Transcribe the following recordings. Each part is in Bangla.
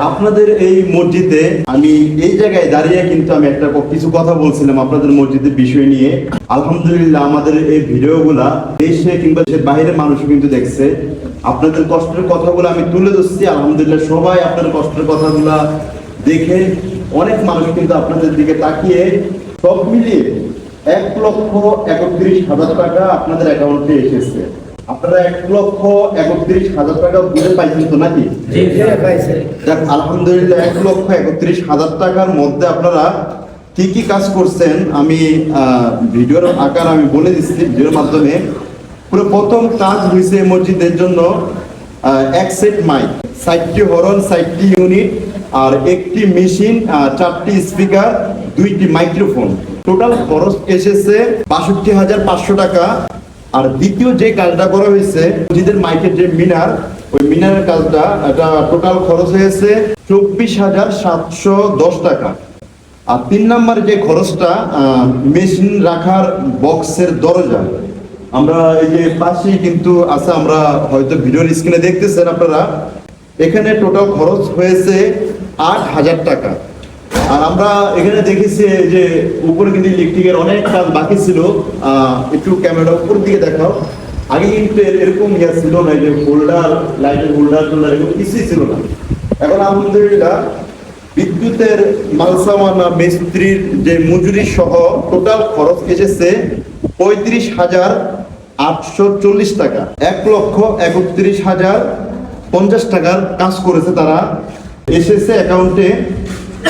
আপনাদের এই মসজিদে আমি এই জায়গায় দাঁড়িয়ে কিন্তু আমি একটা কিছু কথা বলছিলাম আপনাদের মসজিদের বিষয় নিয়ে। আলহামদুলিল্লাহ আমাদের এই ভিডিওগুলা দেশে কিংবা দেশের বাইরের মানুষ কিন্তু দেখছে। আপনাদের কষ্টের কথাগুলো আমি তুলে ধরছি। আলহামদুলিল্লাহ সবাই আপনাদের কষ্টের কথাগুলা দেখে অনেক মানুষ কিন্তু আপনাদের দিকে তাকিয়ে সব মিলিয়ে 1,31,000 টাকা আপনাদের অ্যাকাউন্টে এসেছে। আপনারা 1,31,000 টাকা বুঝে পাইছেন তো নাকি? যাক আলহামদুলিল্লাহ 1,31,000 টাকার মধ্যে আপনারা কি কি কাজ করছেন আমি ভিডিওর আকার আমি বলে দিচ্ছি ভিডিওর মাধ্যমে। পুরো প্রথম কাজ হয়েছে মসজিদের জন্য এক সেট মাইক, 60টি হরন, 60টি ইউনিট আর একটি মেশিন, 4টি স্পিকার, 2টি মাইক্রোফোন। টোটাল খরচ এসেছে 62,500 টাকা। আর দ্বিতীয় যে কাজটা করা হয়েছে মসজিদের মাইকের যে মিনার, ওই মিনারের কাজটা, এটা টোটাল খরচ হয়েছে 24,710 টাকা। আর 3 নাম্বার যে খরচটা মেশিন রাখার বক্সের দরজা, আমরা এই যে পাশেই কিন্তু আছে, আমরা হয়তো ভিডিওর স্ক্রিনে দেখতেছেন আপনারা, এখানে টোটাল খরচ হয়েছে 8,000 টাকা। আর আমরা এখানে দেখেছি যে উপরে কিন্তু ইলেকট্রিকের অনেক কাজ বাকি ছিল। একটু ক্যামেরা উপর দিকে দেখাও। আগে কিন্তু এরকম ইয়া ছিল না, যে হোল্ডার, লাইটের হোল্ডার টোল্ডার এগুলো কিছুই ছিল না। এখন আলহামদুলিল্লাহ বিদ্যুতের মালসামানা, মিস্ত্রির যে মজুরি সহ টোটাল খরচ এসেছে 35,840 টাকা। 1,31,050 টাকার কাজ করেছে তারা, এসেছে অ্যাকাউন্টে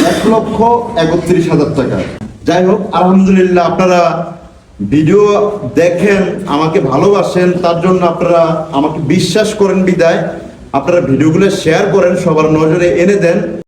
1,31,000 টাকা। যাই হোক আলহামদুলিল্লাহ আপনারা ভিডিও দেখেন, আমাকে ভালোবাসেন, তার জন্য আপনারা আমাকে বিশ্বাস করেন বিদায় আপনারা ভিডিওগুলো শেয়ার করেন, সবার নজরে এনে দেন।